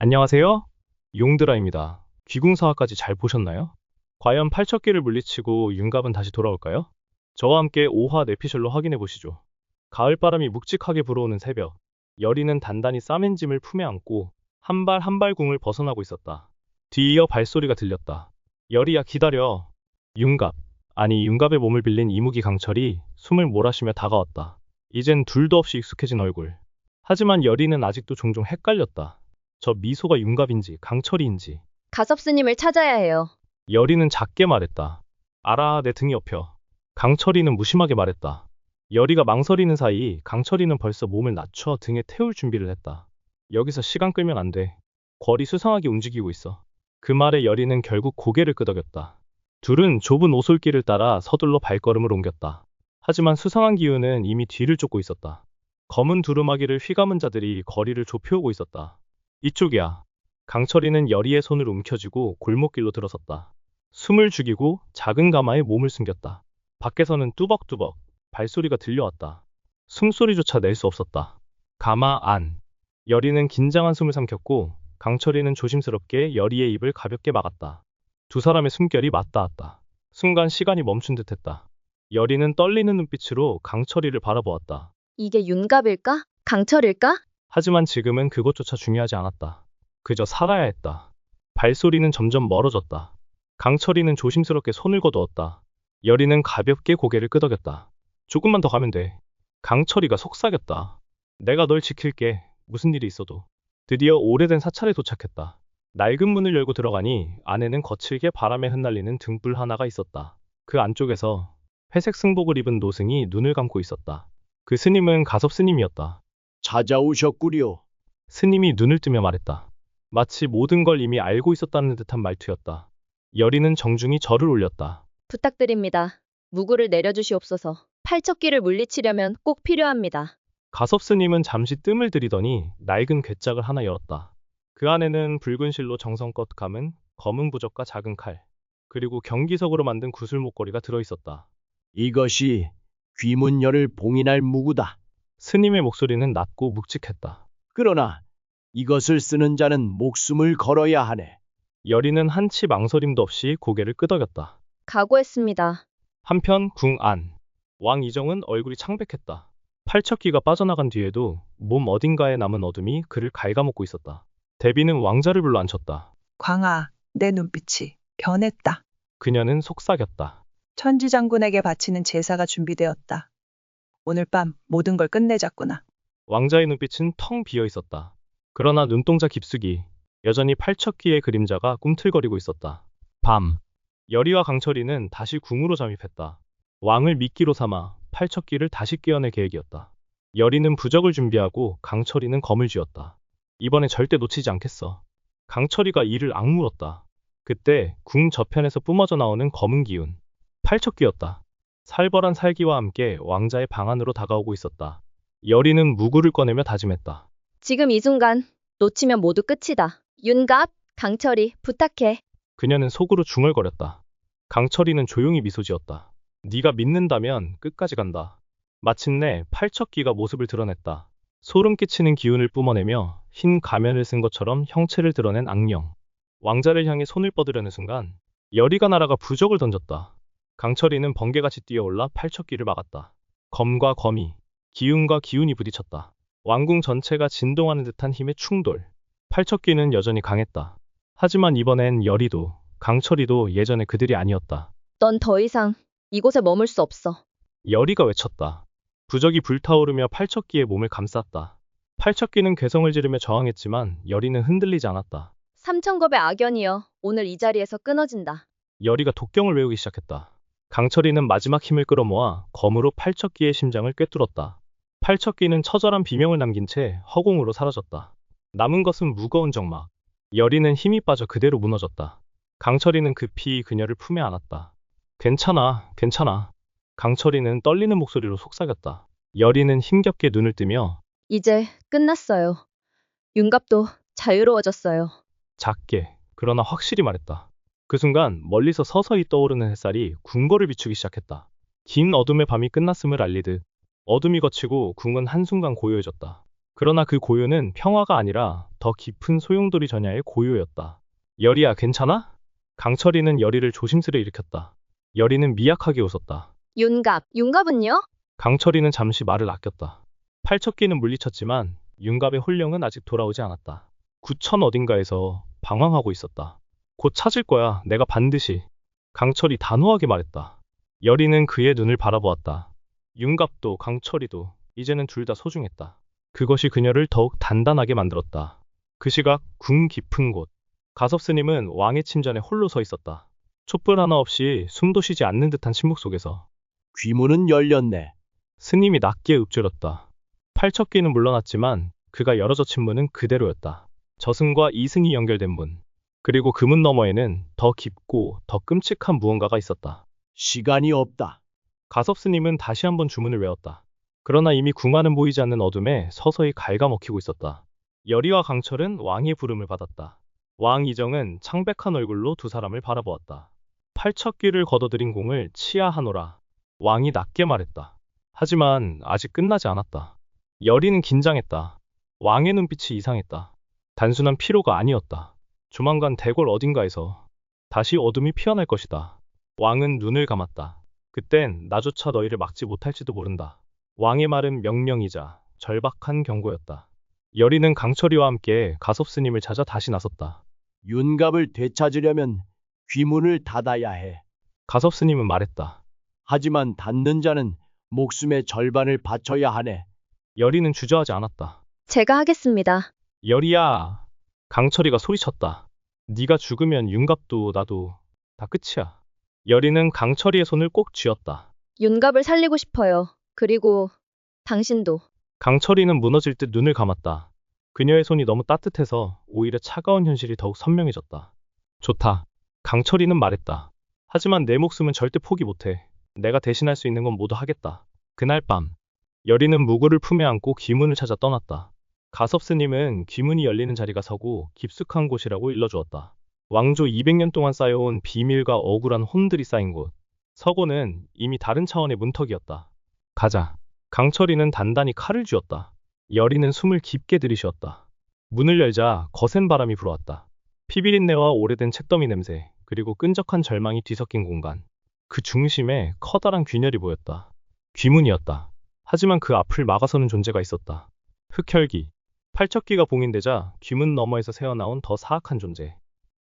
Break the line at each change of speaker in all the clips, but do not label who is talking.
안녕하세요. 용드라입니다. 귀궁사화까지 잘 보셨나요? 과연 팔척기를 물리치고 윤갑은 다시 돌아올까요? 저와 함께 5화 내피셜로 확인해 보시죠. 가을바람이 묵직하게 불어오는 새벽, 여리는 단단히 싸맨 짐을 품에 안고 한 발 한 발 궁을 벗어나고 있었다. 뒤이어 발소리가 들렸다. 여리야 기다려. 윤갑, 아니 윤갑의 몸을 빌린 이무기 강철이 숨을 몰아쉬며 다가왔다. 이젠 둘도 없이 익숙해진 얼굴. 하지만 여리는 아직도 종종 헷갈렸다. 저 미소가 윤갑인지 강철이인지.
가섭스님을 찾아야 해요.
여리는 작게 말했다. 알아, 내 등이 엎여. 강철이는 무심하게 말했다. 여리가 망설이는 사이 강철이는 벌써 몸을 낮춰 등에 태울 준비를 했다. 여기서 시간 끌면 안 돼. 궐이 수상하게 움직이고 있어. 그 말에 여리는 결국 고개를 끄덕였다. 둘은 좁은 오솔길을 따라 서둘러 발걸음을 옮겼다. 하지만 수상한 기운은 이미 뒤를 쫓고 있었다. 검은 두루마기를 휘감은 자들이 거리를 좁혀오고 있었다. 이쪽이야. 강철이는 여리의 손을 움켜쥐고 골목길로 들어섰다. 숨을 죽이고 작은 가마에 몸을 숨겼다. 밖에서는 뚜벅뚜벅 발소리가 들려왔다. 숨소리조차 낼 수 없었다. 가마 안. 여리는 긴장한 숨을 삼켰고 강철이는 조심스럽게 여리의 입을 가볍게 막았다. 두 사람의 숨결이 맞닿았다. 순간 시간이 멈춘 듯했다. 여리는 떨리는 눈빛으로 강철이를 바라보았다.
이게 윤갑일까? 강철일까?
하지만 지금은 그것조차 중요하지 않았다. 그저 살아야 했다. 발소리는 점점 멀어졌다. 강철이는 조심스럽게 손을 거두었다. 여리는 가볍게 고개를 끄덕였다. 조금만 더 가면 돼. 강철이가 속삭였다. 내가 널 지킬게. 무슨 일이 있어도. 드디어 오래된 사찰에 도착했다. 낡은 문을 열고 들어가니 안에는 거칠게 바람에 흩날리는 등불 하나가 있었다. 그 안쪽에서 회색 승복을 입은 노승이 눈을 감고 있었다. 그 스님은 가섭 스님이었다.
찾아오셨구려.
스님이 눈을 뜨며 말했다. 마치 모든 걸 이미 알고 있었다는 듯한 말투였다. 여리는 정중히 절을 올렸다.
부탁드립니다. 무구를 내려주시옵소서. 팔척기를 물리치려면 꼭 필요합니다.
가섭 스님은 잠시 뜸을 들이더니 낡은 괴짝을 하나 열었다. 그 안에는 붉은 실로 정성껏 감은 검은 부적과 작은 칼, 그리고 경기석으로 만든 구슬 목걸이가 들어있었다.
이것이 귀문열을 봉인할 무구다.
스님의 목소리는 낮고 묵직했다.
그러나 이것을 쓰는 자는 목숨을 걸어야 하네.
여리는 한치 망설임도 없이 고개를 끄덕였다.
각오했습니다.
한편 궁 안, 왕 이정은 얼굴이 창백했다. 팔척기가 빠져나간 뒤에도 몸 어딘가에 남은 어둠이 그를 갉아먹고 있었다. 대비는 왕자를 불러 앉혔다.
광아, 내 눈빛이 변했다.
그녀는 속삭였다.
천지장군에게 바치는 제사가 준비되었다. 오늘 밤 모든 걸 끝내자꾸나.
왕자의 눈빛은 텅 비어 있었다. 그러나 눈동자 깊숙이 여전히 팔척기의 그림자가 꿈틀거리고 있었다. 밤, 여리와 강철이는 다시 궁으로 잠입했다. 왕을 미끼로 삼아 팔척기를 다시 깨어낼 계획이었다. 여리는 부적을 준비하고 강철이는 검을 쥐었다. 이번에 절대 놓치지 않겠어. 강철이가 이를 악물었다. 그때 궁 저편에서 뿜어져 나오는 검은 기운. 팔척기였다. 살벌한 살기와 함께 왕자의 방 안으로 다가오고 있었다. 여리는 무구를 꺼내며 다짐했다.
지금 이 순간 놓치면 모두 끝이다. 윤갑, 강철이 부탁해.
그녀는 속으로 중얼거렸다. 강철이는 조용히 미소 지었다. 네가 믿는다면 끝까지 간다. 마침내 팔척기가 모습을 드러냈다. 소름 끼치는 기운을 뿜어내며 흰 가면을 쓴 것처럼 형체를 드러낸 악령. 왕자를 향해 손을 뻗으려는 순간 여리가 날아가 부적을 던졌다. 강철이는 번개같이 뛰어올라 팔척기를 막았다. 검과 검이, 기운과 기운이 부딪혔다. 왕궁 전체가 진동하는 듯한 힘의 충돌. 팔척기는 여전히 강했다. 하지만 이번엔 여리도, 강철이도 예전의 그들이 아니었다.
넌 더 이상 이곳에 머물 수 없어.
여리가 외쳤다. 부적이 불타오르며 팔척기의 몸을 감쌌다. 팔척기는 괴성을 지르며 저항했지만 여리는 흔들리지 않았다.
삼천겁의 악연이여, 오늘 이 자리에서 끊어진다.
여리가 독경을 외우기 시작했다. 강철이는 마지막 힘을 끌어모아 검으로 팔척기의 심장을 꿰뚫었다. 팔척기는 처절한 비명을 남긴 채 허공으로 사라졌다. 남은 것은 무거운 정막. 여리는 힘이 빠져 그대로 무너졌다. 강철이는 급히 그녀를 품에 안았다. 괜찮아, 괜찮아. 강철이는 떨리는 목소리로 속삭였다. 여리는 힘겹게 눈을 뜨며
이제 끝났어요. 윤갑도 자유로워졌어요.
작게, 그러나 확실히 말했다. 그 순간 멀리서 서서히 떠오르는 햇살이 궁궐을 비추기 시작했다. 긴 어둠의 밤이 끝났음을 알리듯 어둠이 걷히고 궁은 한순간 고요해졌다. 그러나 그 고요는 평화가 아니라 더 깊은 소용돌이 전야의 고요였다. 열이야, 괜찮아? 강철이는 열이를 조심스레 일으켰다. 열이는 미약하게 웃었다.
윤갑, 윤갑은요?
강철이는 잠시 말을 아꼈다. 팔척기는 물리쳤지만 윤갑의 혼령은 아직 돌아오지 않았다. 구천 어딘가에서 방황하고 있었다. 곧 찾을 거야, 내가 반드시. 강철이 단호하게 말했다. 열이는 그의 눈을 바라보았다. 윤갑도 강철이도 이제는 둘 다 소중했다. 그것이 그녀를 더욱 단단하게 만들었다. 그 시각 궁 깊은 곳. 가섭스님은 왕의 침전에 홀로 서 있었다. 촛불 하나 없이 숨도 쉬지 않는 듯한 침묵 속에서
귀문은 열렸네.
스님이 낮게 읊조렸다. 팔척기는 물러났지만 그가 열어젖힌 문은 그대로였다. 저승과 이승이 연결된 문. 그리고 그 문 너머에는 더 깊고 더 끔찍한 무언가가 있었다.
시간이 없다.
가섭스님은 다시 한번 주문을 외웠다. 그러나 이미 궁화는 보이지 않는 어둠에 서서히 갉아먹히고 있었다. 열이와 강철은 왕의 부름을 받았다. 왕 이정은 창백한 얼굴로 두 사람을 바라보았다. 팔척귀를 걷어들인 공을 치하하노라. 왕이 낮게 말했다. 하지만 아직 끝나지 않았다. 열이는 긴장했다. 왕의 눈빛이 이상했다. 단순한 피로가 아니었다. 조만간 대궐 어딘가에서 다시 어둠이 피어날 것이다. 왕은 눈을 감았다. 그땐 나조차 너희를 막지 못할지도 모른다. 왕의 말은 명령이자 절박한 경고였다. 열이는 강철이와 함께 가섭스님을 찾아 다시 나섰다.
윤갑을 되찾으려면 귀문을 닫아야 해.
가섭스님은 말했다.
하지만 닫는 자는 목숨의 절반을 바쳐야 하네.
열이는 주저하지 않았다.
제가 하겠습니다.
열이야. 강철이가 소리쳤다. 네가 죽으면 윤갑도 나도 다 끝이야. 열이는 강철이의 손을 꼭 쥐었다.
윤갑을 살리고 싶어요. 그리고 당신도.
강철이는 무너질 듯 눈을 감았다. 그녀의 손이 너무 따뜻해서 오히려 차가운 현실이 더욱 선명해졌다. 좋다. 강철이는 말했다. 하지만 내 목숨은 절대 포기 못해. 내가 대신할 수 있는 건 모두 하겠다. 그날 밤, 열이는 무구를 품에 안고 귀문을 찾아 떠났다. 가섭스님은 귀문이 열리는 자리가 서고 깊숙한 곳이라고 일러주었다. 왕조 200년 동안 쌓여온 비밀과 억울한 혼들이 쌓인 곳. 서고는 이미 다른 차원의 문턱이었다. 가자. 강철이는 단단히 칼을 쥐었다. 열이는 숨을 깊게 들이쉬었다. 문을 열자 거센 바람이 불어왔다. 피비린내와 오래된 책더미 냄새, 그리고 끈적한 절망이 뒤섞인 공간. 그 중심에 커다란 균열이 보였다. 귀문이었다. 하지만 그 앞을 막아서는 존재가 있었다. 흑혈기. 팔척기가 봉인되자 귀문 너머에서 새어나온 더 사악한 존재.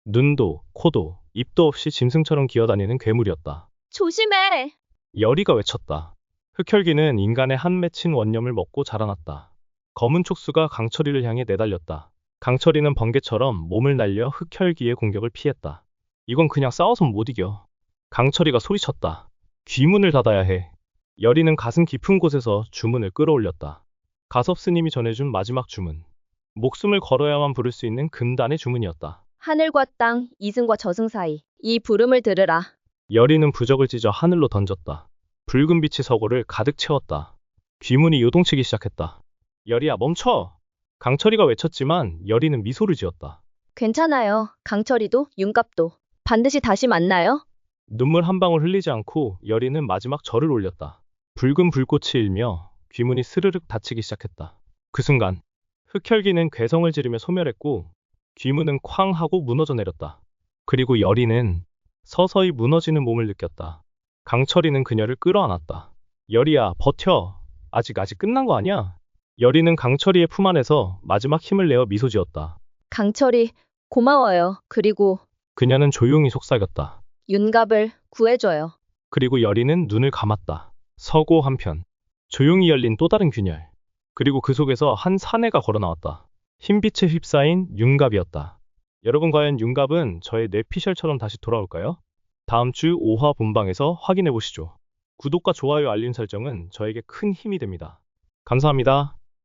눈도, 코도, 입도 없이 짐승처럼 기어다니는 괴물이었다.
조심해!
열이가 외쳤다. 흑혈기는 인간의 한 맺힌 원념을 먹고 자라났다. 검은 촉수가 강철이를 향해 내달렸다. 강철이는 번개처럼 몸을 날려 흑혈기의 공격을 피했다. 이건 그냥 싸워선 못 이겨. 강철이가 소리쳤다. 귀문을 닫아야 해. 열이는 가슴 깊은 곳에서 주문을 끌어올렸다. 가섭스님이 전해준 마지막 주문. 목숨을 걸어야만 부를 수 있는 금단의 주문이었다.
하늘과 땅, 이승과 저승 사이. 이 부름을 들으라.
열이는 부적을 찢어 하늘로 던졌다. 붉은 빛이 서고를 가득 채웠다. 귀문이 요동치기 시작했다. 열이야, 멈춰! 강철이가 외쳤지만 열이는 미소를 지었다.
괜찮아요. 강철이도, 윤갑도. 반드시 다시 만나요.
눈물 한 방울 흘리지 않고 열이는 마지막 절을 올렸다. 붉은 불꽃이 일며 귀문이 스르륵 닫히기 시작했다. 그 순간 흑혈기는 괴성을 지르며 소멸했고 귀문은 쾅 하고 무너져 내렸다. 그리고 열이는 서서히 무너지는 몸을 느꼈다. 강철이는 그녀를 끌어안았다. 열이야, 버텨. 아직 끝난 거 아니야. 열이는 강철이의 품 안에서 마지막 힘을 내어 미소 지었다.
강철이, 고마워요. 그리고
그녀는 조용히 속삭였다.
윤갑을 구해줘요.
그리고 열이는 눈을 감았다. 서고 한편 조용히 열린 또 다른 균열. 그리고 그 속에서 한 사내가 걸어 나왔다. 흰빛에 휩싸인 윤갑이었다. 여러분, 과연 윤갑은 저의 뇌피셜처럼 다시 돌아올까요? 다음 주 5화 본방에서 확인해 보시죠. 구독과 좋아요, 알림 설정은 저에게 큰 힘이 됩니다. 감사합니다.